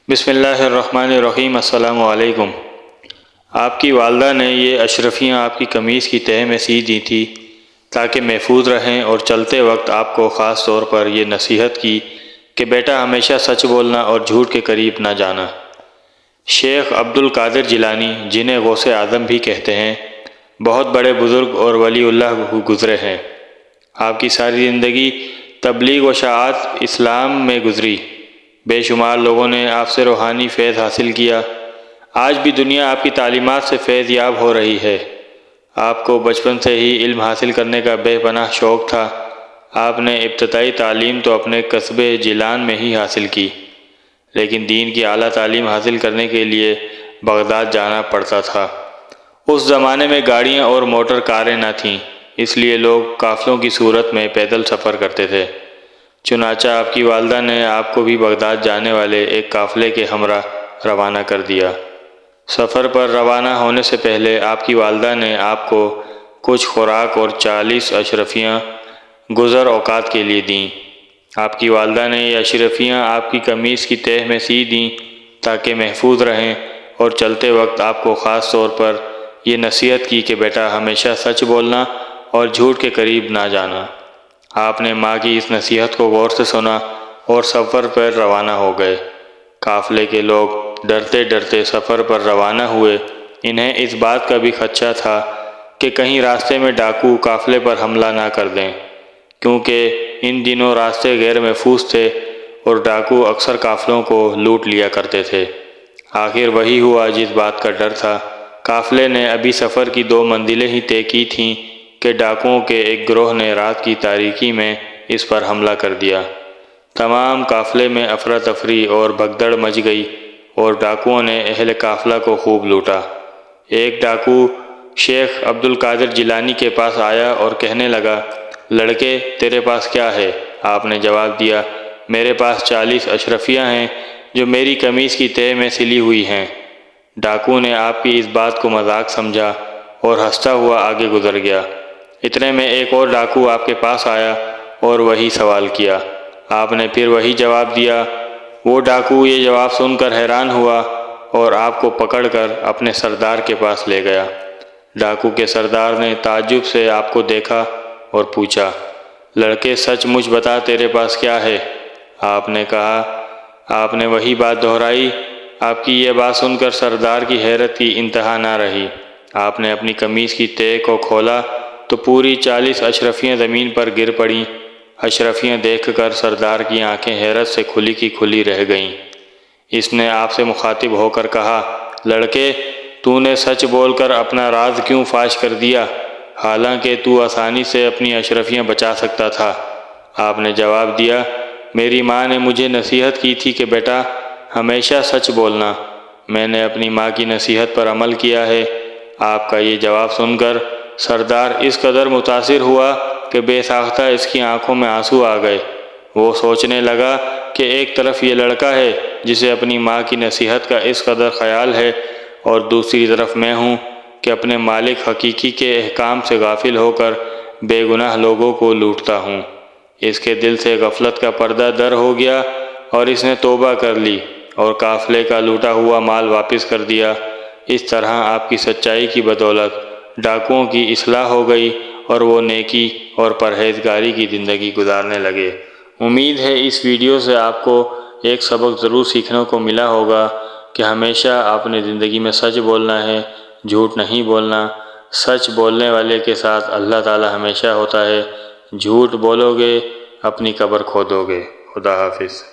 بسم اللہ الرحمن الرحیم۔ السلام علیکم۔ آپ کی والدہ نے یہ اشرفیاں آپ کی قمیص کی تہہ میں سی دی تھی تاکہ محفوظ رہیں، اور چلتے وقت آپ کو خاص طور پر یہ نصیحت کی کہ بیٹا ہمیشہ سچ بولنا اور جھوٹ کے قریب نہ جانا۔ شیخ عبد القادر جیلانی، جنہیں غوث اعظم بھی کہتے ہیں، بہت بڑے بزرگ اور ولی اللہ گزرے ہیں۔ آپ کی ساری زندگی تبلیغ و اشاعت اسلام میں گزری۔ بے شمار لوگوں نے آپ سے روحانی فیض حاصل کیا۔ آج بھی دنیا آپ کی تعلیمات سے فیض یاب ہو رہی ہے۔ آپ کو بچپن سے ہی علم حاصل کرنے کا بے پناہ شوق تھا۔ آپ نے ابتدائی تعلیم تو اپنے قصبے جیلان میں ہی حاصل کی، لیکن دین کی اعلیٰ تعلیم حاصل کرنے کے لیے بغداد جانا پڑتا تھا۔ اس زمانے میں گاڑیاں اور موٹر کاریں نہ تھیں، اس لیے لوگ قافلوں کی صورت میں پیدل سفر کرتے تھے۔ چنانچہ آپ کی والدہ نے آپ کو بھی بغداد جانے والے ایک قافلے کے ہمراہ روانہ کر دیا۔ سفر پر روانہ ہونے سے پہلے آپ کی والدہ نے آپ کو کچھ خوراک اور 40 اشرفیاں گزر اوقات کے لیے دیں۔ آپ کی والدہ نے یہ اشرفیاں آپ کی قمیص کی تہہ میں سی دیں تاکہ محفوظ رہیں، اور چلتے وقت آپ کو خاص طور پر یہ نصیحت کی کہ بیٹا ہمیشہ سچ بولنا اور جھوٹ کے قریب نہ جانا۔ آپ نے ماں کی اس نصیحت کو غور سے سنا اور سفر پر روانہ ہو گئے۔ قافلے کے لوگ ڈرتے ڈرتے سفر پر روانہ ہوئے۔ انہیں اس بات کا بھی خدشہ تھا کہ کہیں راستے میں ڈاکو قافلے پر حملہ نہ کر دیں، کیونکہ ان دنوں راستے غیر محفوظ تھے اور ڈاکو اکثر قافلوں کو لوٹ لیا کرتے تھے۔ آخر وہی ہوا جس بات کا ڈر تھا۔ قافلے نے ابھی سفر کی 2 منزلیں ہی طے کی تھیں کہ ڈاکوؤں کے ایک گروہ نے رات کی تاریکی میں اس پر حملہ کر دیا۔ تمام قافلے میں افراتفری اور بھگدڑ مچ گئی، اور ڈاکوؤں نے اہل قافلہ کو خوب لوٹا۔ ایک ڈاکو شیخ عبد القادر جیلانی کے پاس آیا اور کہنے لگا، لڑکے تیرے پاس کیا ہے؟ آپ نے جواب دیا، میرے پاس 40 اشرفیاں ہیں جو میری قمیص کی تہہ میں سلی ہوئی ہیں۔ ڈاکو نے آپ کی اس بات کو مذاق سمجھا اور ہنستا ہوا آگے گزر گیا۔ اتنے میں ایک اور ڈاکو آپ کے پاس آیا اور وہی سوال کیا۔ آپ نے پھر وہی جواب دیا۔ وہ ڈاکو یہ جواب سن کر حیران ہوا اور آپ کو پکڑ کر اپنے سردار کے پاس لے گیا۔ ڈاکو کے سردار نے تعجب سے آپ کو دیکھا اور پوچھا، لڑکے سچ مچ بتا تیرے پاس کیا ہے؟ آپ نے کہا۔ آپ نے وہی بات دہرائی۔ آپ کی یہ بات سن کر سردار کی حیرت کی انتہا نہ رہی۔ آپ نے اپنی قمیص کی تہہ کو کھولا تو پوری 40 اشرفیاں زمین پر گر پڑیں۔ اشرفیاں دیکھ کر سردار کی آنکھیں حیرت سے کھلی کی کھلی رہ گئیں۔ اس نے آپ سے مخاطب ہو کر کہا، لڑکے تو نے سچ بول کر اپنا راز کیوں فاش کر دیا، حالانکہ تو آسانی سے اپنی اشرفیاں بچا سکتا تھا؟ آپ نے جواب دیا، میری ماں نے مجھے نصیحت کی تھی کہ بیٹا ہمیشہ سچ بولنا۔ میں نے اپنی ماں کی نصیحت پر عمل کیا ہے۔ آپ کا یہ جواب سن کر سردار اس قدر متاثر ہوا کہ بے ساختہ اس کی آنکھوں میں آنسو آ گئے۔ وہ سوچنے لگا کہ ایک طرف یہ لڑکا ہے جسے اپنی ماں کی نصیحت کا اس قدر خیال ہے، اور دوسری طرف میں ہوں کہ اپنے مالک حقیقی کے احکام سے غافل ہو کر بے گناہ لوگوں کو لوٹتا ہوں۔ اس کے دل سے غفلت کا پردہ در ہو گیا اور اس نے توبہ کر لی اور قافلے کا لوٹا ہوا مال واپس کر دیا۔ اس طرح آپ کی سچائی کی بدولت ڈاکوؤں کی اصلاح ہو گئی اور وہ نیکی اور پرہیزگاری کی زندگی گزارنے لگے۔ امید ہے اس ویڈیو سے آپ کو ایک سبق ضرور سیکھنے کو ملا ہوگا کہ ہمیشہ اپنے زندگی میں سچ بولنا ہے، جھوٹ نہیں بولنا۔ سچ بولنے والے کے ساتھ اللہ تعالی ہمیشہ ہوتا ہے، جھوٹ بولو گے اپنی قبر کھودو گے۔ خدا حافظ۔